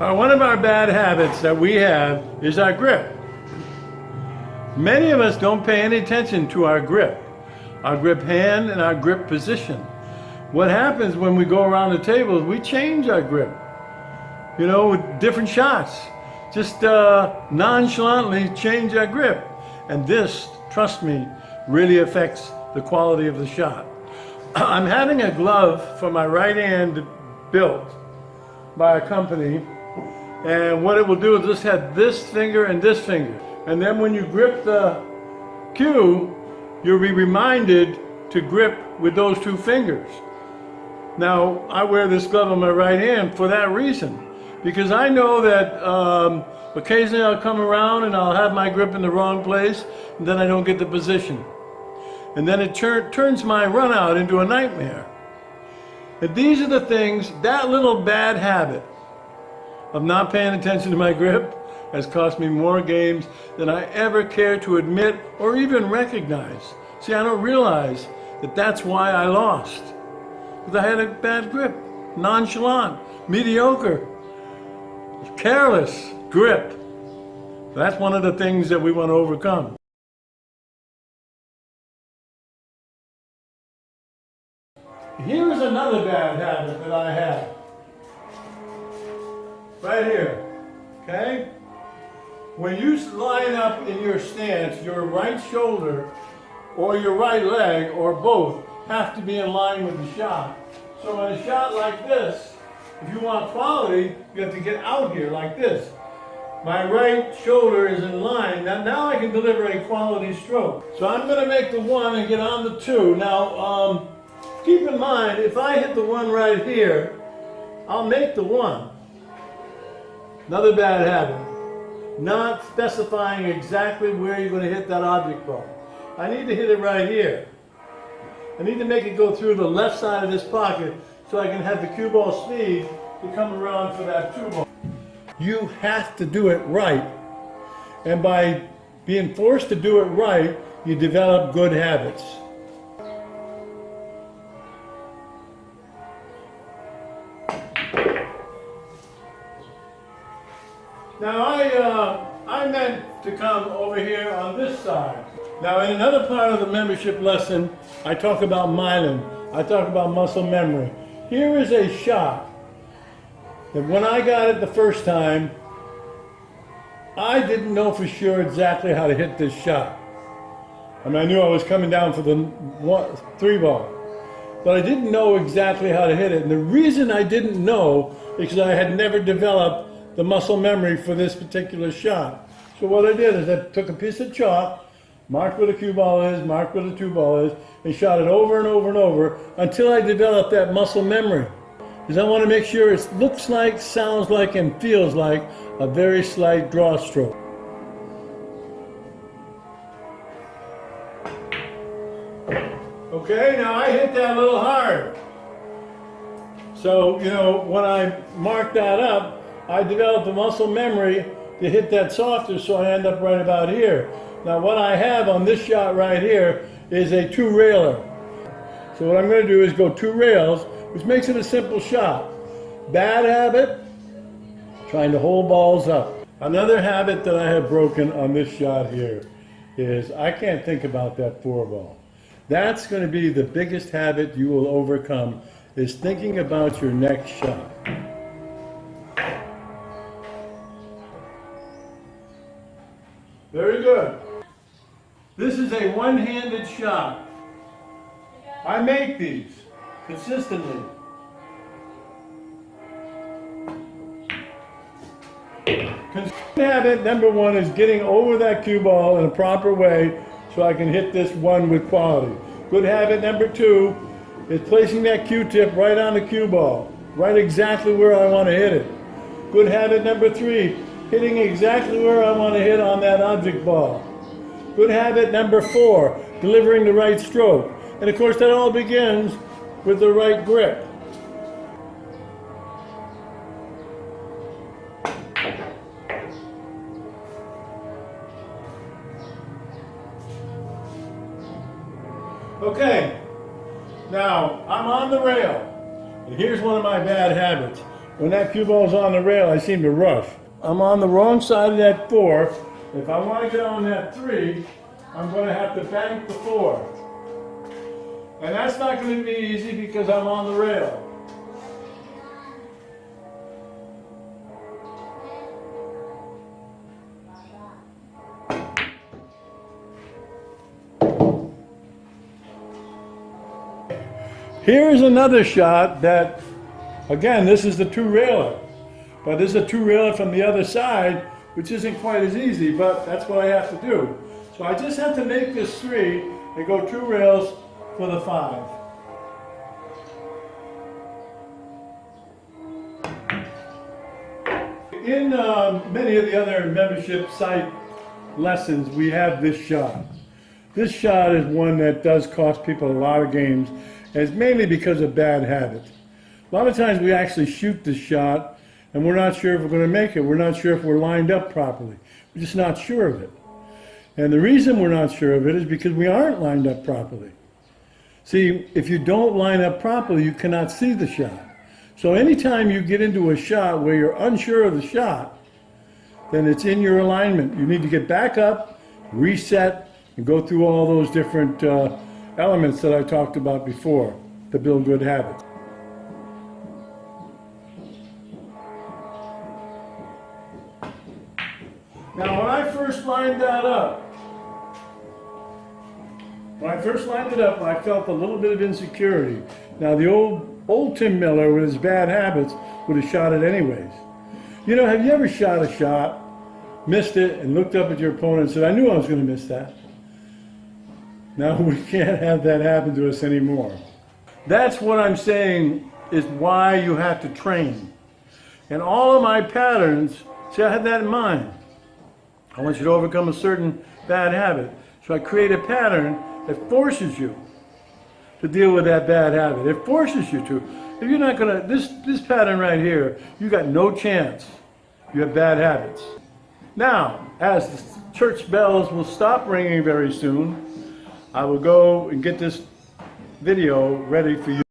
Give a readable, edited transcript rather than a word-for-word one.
One of our bad habits that we have is our grip. Many of us don't pay any attention to our grip hand and our grip position. What happens when we go around the table is we change our grip, with different shots. Just nonchalantly change our grip. And this, trust me, really affects the quality of the shot. I'm having a glove for my right hand built by a company, and what it will do is just have this finger and this finger. And then when you grip the cue, you'll be reminded to grip with those two fingers. Now, I wear this glove on my right hand for that reason, because I know that occasionally I'll come around and I'll have my grip in the wrong place, and then I don't get the position. And then it turns my run out into a nightmare. And these are the things, that little bad habit of not paying attention to my grip has cost me more games than I ever care to admit or even recognize. See, I don't realize that that's why I lost. Because I had a bad grip, nonchalant, mediocre, careless grip. That's one of the things that we want to overcome. Here's another bad habit that I have. Right here, okay? When you line up in your stance, your right shoulder or your right leg or both have to be in line with the shot. So in a shot like this, if you want quality, you have to get out here like this. My right shoulder is in line. Now I can deliver a quality stroke. So I'm going to make the 1 and get on the 2. Now, keep in mind, if I hit the 1 right here, I'll make the 1. Another bad habit. Not specifying exactly where you're going to hit that object ball. I need to hit it right here. I need to make it go through the left side of this pocket so I can have the cue ball speed to come around for that 2 ball. You have to do it right. And by being forced to do it right, you develop good habits. Now I meant to come over here on this side. Now in another part of the membership lesson, I talk about myelin. I talk about muscle memory. Here is a shot that when I got it the first time, I didn't know for sure exactly how to hit this shot. I mean, I knew I was coming down for the 3 ball, but I didn't know exactly how to hit it. And the reason I didn't know is because I had never developed the muscle memory for this particular shot. So what I did is I took a piece of chalk, marked where the cue ball is, marked where the 2 ball is, and shot it over and over and over until I developed that muscle memory. Because I want to make sure it looks like, sounds like, and feels like a very slight draw stroke. Okay, now I hit that a little hard. So, when I marked that up, I developed the muscle memory to hit that softer, so I end up right about here. Now what I have on this shot right here is a 2-railer. So what I'm going to do is go 2 rails, which makes it a simple shot. Bad habit, trying to hold balls up. Another habit that I have broken on this shot here is I can't think about that 4 ball. That's going to be the biggest habit you will overcome, is thinking about your next shot. Very good. This is a one-handed shot. I make these consistently. Habit number 1 is getting over that cue ball in a proper way so I can hit this 1 with quality. Good habit number 2 is placing that Q-tip right on the cue ball, right exactly where I want to hit it. Good habit number 3, hitting exactly where I want to hit on that object ball. Good habit number 4, delivering the right stroke. And of course that all begins with the right grip. Okay, now I'm on the rail, and here's one of my bad habits. when that cue ball's on the rail, I seem to rush. I'm on the wrong side of that 4. If I want to get on that 3, I'm going to have to bank the 4. And that's not going to be easy because I'm on the rail. Here's another shot that, again, this is the 2-railer. But this is a 2-railer from the other side, which isn't quite as easy, but that's what I have to do. So I just have to make this 3 and go 2 rails for the 5. In many of the other membership site lessons, we have this shot. This shot is one that does cost people a lot of games, and it's mainly because of bad habits. A lot of times we actually shoot this shot, and we're not sure if we're going to make it. We're not sure if we're lined up properly. We're just not sure of it. And the reason we're not sure of it is because we aren't lined up properly. See, if you don't line up properly, you cannot see the shot. So anytime you get into a shot where you're unsure of the shot, then it's in your alignment. You need to get back up, reset, and go through all those different elements that I talked about before to build good habits. Now, when I first lined that up, I felt a little bit of insecurity. Now, the old Tim Miller, with his bad habits, would have shot it anyways. You know, have you ever shot a shot, missed it, and looked up at your opponent and said, I knew I was going to miss that? Now, we can't have that happen to us anymore. That's what I'm saying is why you have to train. And all of my patterns, see, I had that in mind. I want you to overcome a certain bad habit. So I create a pattern that forces you to deal with that bad habit. It forces you to. If you're not going to, this pattern right here, you got no chance. You have bad habits. Now, as the church bells will stop ringing very soon, I will go and get this video ready for you.